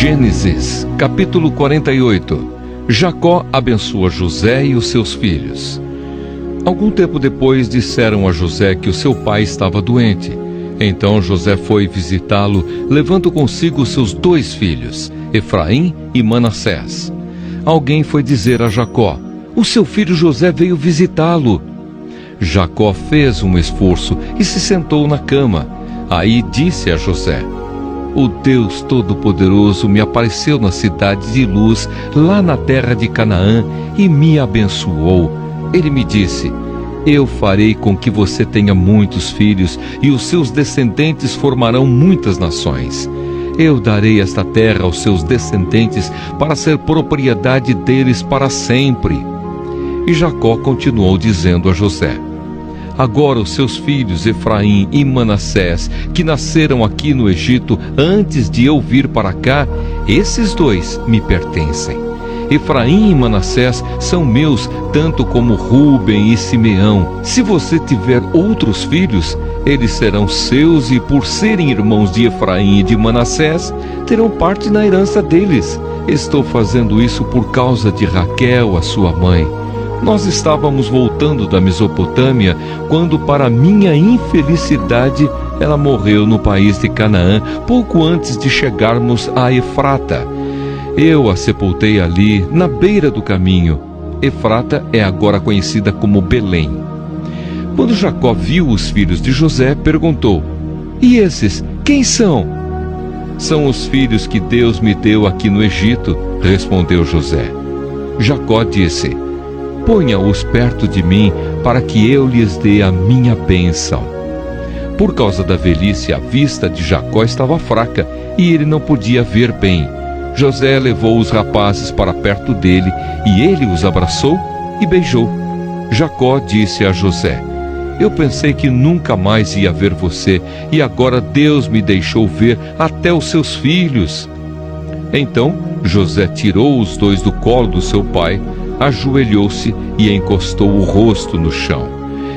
Gênesis, capítulo 48. Jacó abençoa José e os seus filhos. Algum tempo depois disseram a José que o seu pai estava doente. Então José foi visitá-lo, levando consigo seus 2 filhos, Efraim e Manassés. Alguém foi dizer a Jacó: "O seu filho José veio visitá-lo." Jacó fez um esforço e se sentou na cama. Aí disse a José: "O Deus Todo-Poderoso me apareceu na cidade de Luz, lá na terra de Canaã, e me abençoou. Ele me disse: eu farei com que você tenha muitos filhos, e os seus descendentes formarão muitas nações. Eu darei esta terra aos seus descendentes para ser propriedade deles para sempre." E Jacó continuou dizendo a José: "Agora os seus filhos Efraim e Manassés, que nasceram aqui no Egito antes de eu vir para cá, esses 2 me pertencem. Efraim e Manassés são meus, tanto como Rúben e Simeão. Se você tiver outros filhos, eles serão seus, e por serem irmãos de Efraim e de Manassés, terão parte na herança deles. Estou fazendo isso por causa de Raquel, a sua mãe. Nós estávamos voltando da Mesopotâmia quando, para minha infelicidade, ela morreu no país de Canaã, pouco antes de chegarmos a Efrata. Eu a sepultei ali, na beira do caminho. Efrata é agora conhecida como Belém." Quando Jacó viu os filhos de José, perguntou: "E esses, quem são?" "São os filhos que Deus me deu aqui no Egito", respondeu José. Jacó disse: "Ponha-os perto de mim, para que eu lhes dê a minha bênção." Por causa da velhice, a vista de Jacó estava fraca, e ele não podia ver bem. José levou os rapazes para perto dele, e ele os abraçou e beijou. Jacó disse a José: "Eu pensei que nunca mais ia ver você, e agora Deus me deixou ver até os seus filhos." Então José tirou os 2 do colo do seu pai, ajoelhou-se e encostou o rosto no chão.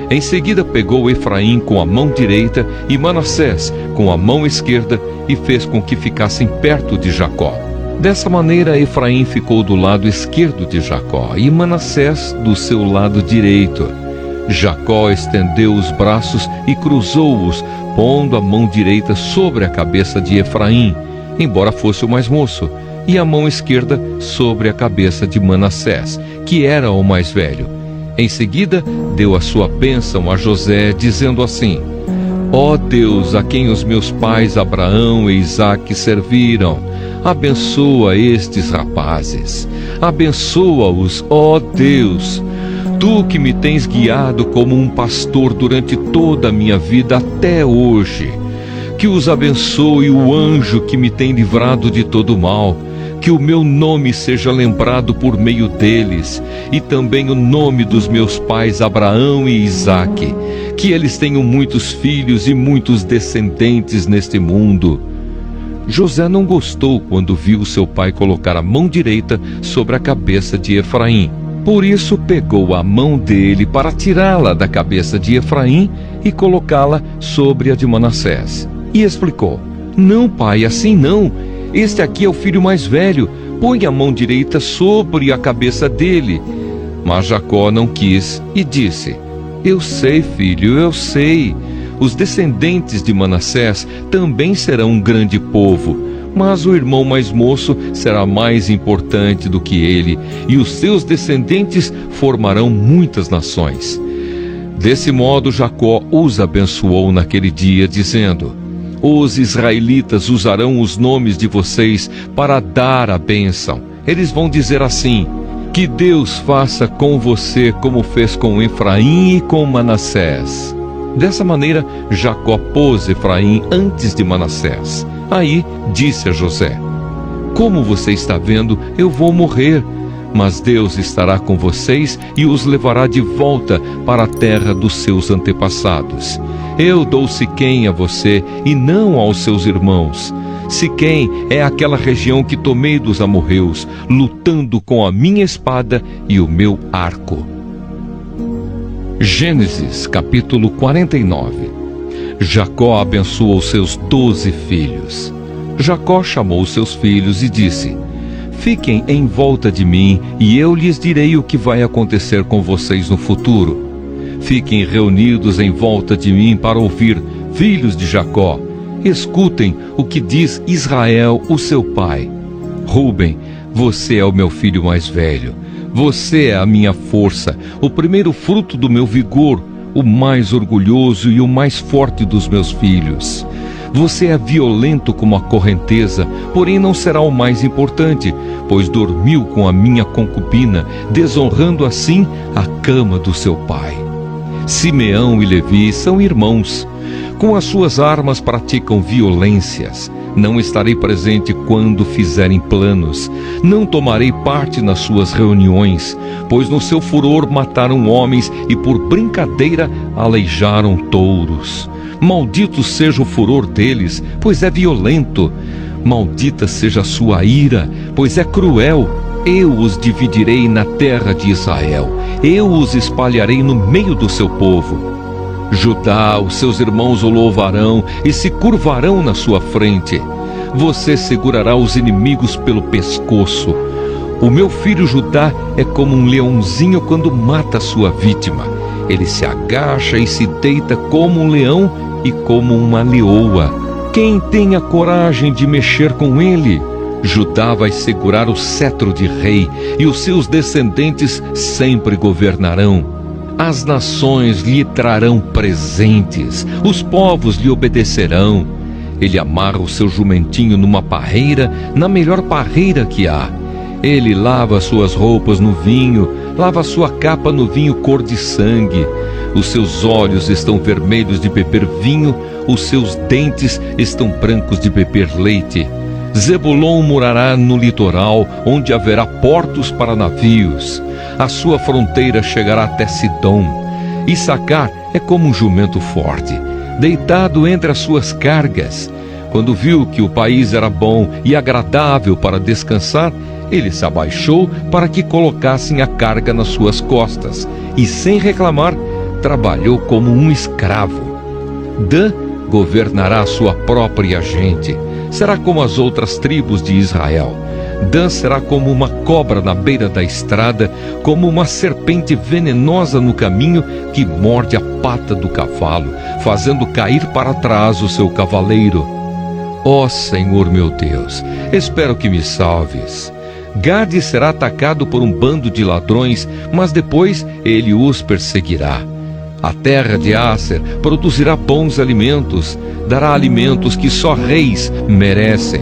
Em seguida pegou Efraim com a mão direita e Manassés com a mão esquerda e fez com que ficassem perto de Jacó. Dessa maneira, Efraim ficou do lado esquerdo de Jacó e Manassés do seu lado direito. Jacó estendeu os braços e cruzou-os, pondo a mão direita sobre a cabeça de Efraim, embora fosse o mais moço, e a mão esquerda sobre a cabeça de Manassés, que era o mais velho. Em seguida, deu a sua bênção a José, dizendo assim: "Ó Deus, a quem os meus pais Abraão e Isaque serviram, abençoa estes rapazes. Abençoa-os, ó Deus. Tu que me tens guiado como um pastor durante toda a minha vida até hoje. Que os abençoe o anjo que me tem livrado de todo mal. Que o meu nome seja lembrado por meio deles, e também o nome dos meus pais Abraão e Isaque. Que eles tenham muitos filhos e muitos descendentes neste mundo." José não gostou quando viu seu pai colocar a mão direita sobre a cabeça de Efraim. Por isso pegou a mão dele para tirá-la da cabeça de Efraim e colocá-la sobre a de Manassés. E explicou: "Não, pai, assim não. Este aqui é o filho mais velho. Põe a mão direita sobre a cabeça dele." Mas Jacó não quis e disse: "Eu sei, filho, eu sei. Os descendentes de Manassés também serão um grande povo, mas o irmão mais moço será mais importante do que ele, e os seus descendentes formarão muitas nações." Desse modo, Jacó os abençoou naquele dia, dizendo: "Os israelitas usarão os nomes de vocês para dar a bênção. Eles vão dizer assim: que Deus faça com você como fez com Efraim e com Manassés." Dessa maneira, Jacó pôs Efraim antes de Manassés. Aí disse a José: "Como você está vendo, eu vou morrer, mas Deus estará com vocês e os levará de volta para a terra dos seus antepassados. Eu dou Siquém a você e não aos seus irmãos. Siquém é aquela região que tomei dos amorreus, lutando com a minha espada e o meu arco." Gênesis capítulo 49. Jacó abençoou seus 12 filhos. Jacó chamou seus filhos e disse: fiquem em volta de mim, e eu lhes direi o que vai acontecer com vocês no futuro. Fiquem reunidos em volta de mim para ouvir, filhos de Jacó. Escutem o que diz Israel, o seu pai. Ruben, você é o meu filho mais velho. Você é a minha força, o primeiro fruto do meu vigor, o mais orgulhoso e o mais forte dos meus filhos. Você é violento como a correnteza, porém não será o mais importante, pois dormiu com a minha concubina, desonrando assim a cama do seu pai. Simeão e Levi são irmãos. Com as suas armas praticam violências. Não estarei presente quando fizerem planos. Não tomarei parte nas suas reuniões, pois no seu furor mataram homens e por brincadeira aleijaram touros. Maldito seja o furor deles, pois é violento. Maldita seja a sua ira, pois é cruel. Eu os dividirei na terra de Israel. Eu os espalharei no meio do seu povo. Judá, os seus irmãos o louvarão e se curvarão na sua frente. Você segurará os inimigos pelo pescoço. O meu filho Judá é como um leãozinho quando mata a sua vítima. Ele se agacha e se deita como um leão e como uma leoa. Quem tem a coragem de mexer com ele? Judá vai segurar o cetro de rei, e os seus descendentes sempre governarão. As nações lhe trarão presentes, os povos lhe obedecerão. Ele amarra o seu jumentinho numa parreira, na melhor parreira que há. Ele lava suas roupas no vinho, lava sua capa no vinho cor de sangue. Os seus olhos estão vermelhos de beber vinho, os seus dentes estão brancos de beber leite. Zebulon morará no litoral, onde haverá portos para navios. A sua fronteira chegará até Sidom. Issacar é como um jumento forte, deitado entre as suas cargas. Quando viu que o país era bom e agradável para descansar, ele se abaixou para que colocassem a carga nas suas costas, e sem reclamar, trabalhou como um escravo. Dan governará a sua própria gente. Será como as outras tribos de Israel. Dan será como uma cobra na beira da estrada, como uma serpente venenosa no caminho que morde a pata do cavalo, fazendo cair para trás o seu cavaleiro. Ó Senhor meu Deus, espero que me salves. Gade será atacado por um bando de ladrões, mas depois ele os perseguirá. A terra de Aser produzirá bons alimentos, dará alimentos que só reis merecem.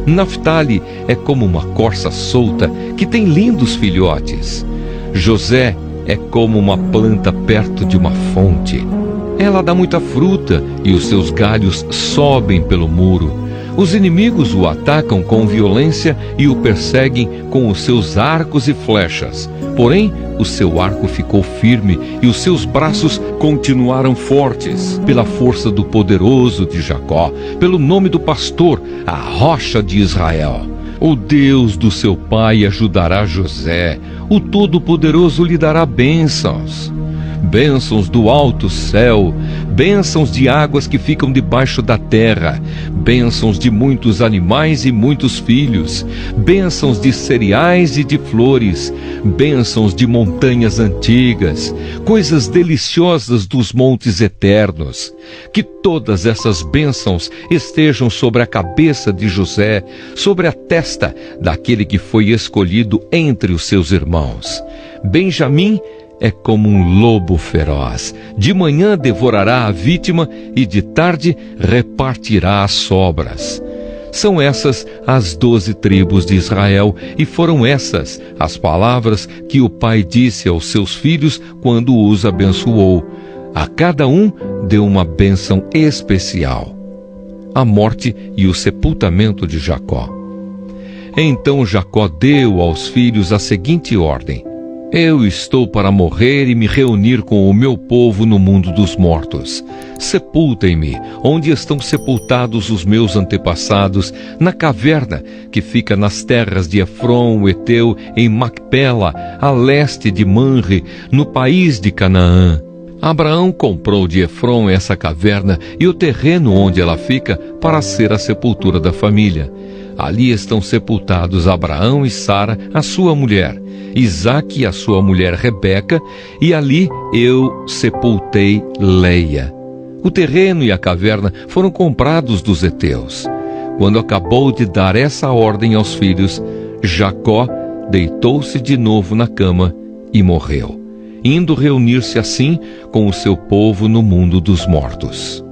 Naftali é como uma corça solta que tem lindos filhotes. José é como uma planta perto de uma fonte. Ela dá muita fruta e os seus galhos sobem pelo muro. Os inimigos o atacam com violência e o perseguem com os seus arcos e flechas. Porém, o seu arco ficou firme e os seus braços continuaram fortes, pela força do poderoso de Jacó, pelo nome do pastor, a rocha de Israel. O Deus do seu pai ajudará José, o Todo-Poderoso lhe dará bênçãos. Bênçãos do alto céu, bênçãos de águas que ficam debaixo da terra, bênçãos de muitos animais e muitos filhos, bênçãos de cereais e de flores, bênçãos de montanhas antigas, coisas deliciosas dos montes eternos. Que todas essas bênçãos estejam sobre a cabeça de José, sobre a testa daquele que foi escolhido entre os seus irmãos. Benjamim é como um lobo feroz. De manhã devorará a vítima e de tarde repartirá as sobras. São essas as 12 tribos de Israel, e foram essas as palavras que o pai disse aos seus filhos quando os abençoou. A cada um deu uma bênção especial. A morte e o sepultamento de Jacó. Então Jacó deu aos filhos a seguinte ordem: eu estou para morrer e me reunir com o meu povo no mundo dos mortos. Sepultem-me, onde estão sepultados os meus antepassados, na caverna que fica nas terras de Efron, o Eteu, em Macpela, a leste de Manre, no país de Canaã. Abraão comprou de Efrom essa caverna e o terreno onde ela fica para ser a sepultura da família. Ali estão sepultados Abraão e Sara, a sua mulher, Isaque e a sua mulher Rebeca, e ali eu sepultei Leia. O terreno e a caverna foram comprados dos heteus. Quando acabou de dar essa ordem aos filhos, Jacó deitou-se de novo na cama e morreu, indo reunir-se assim com o seu povo no mundo dos mortos.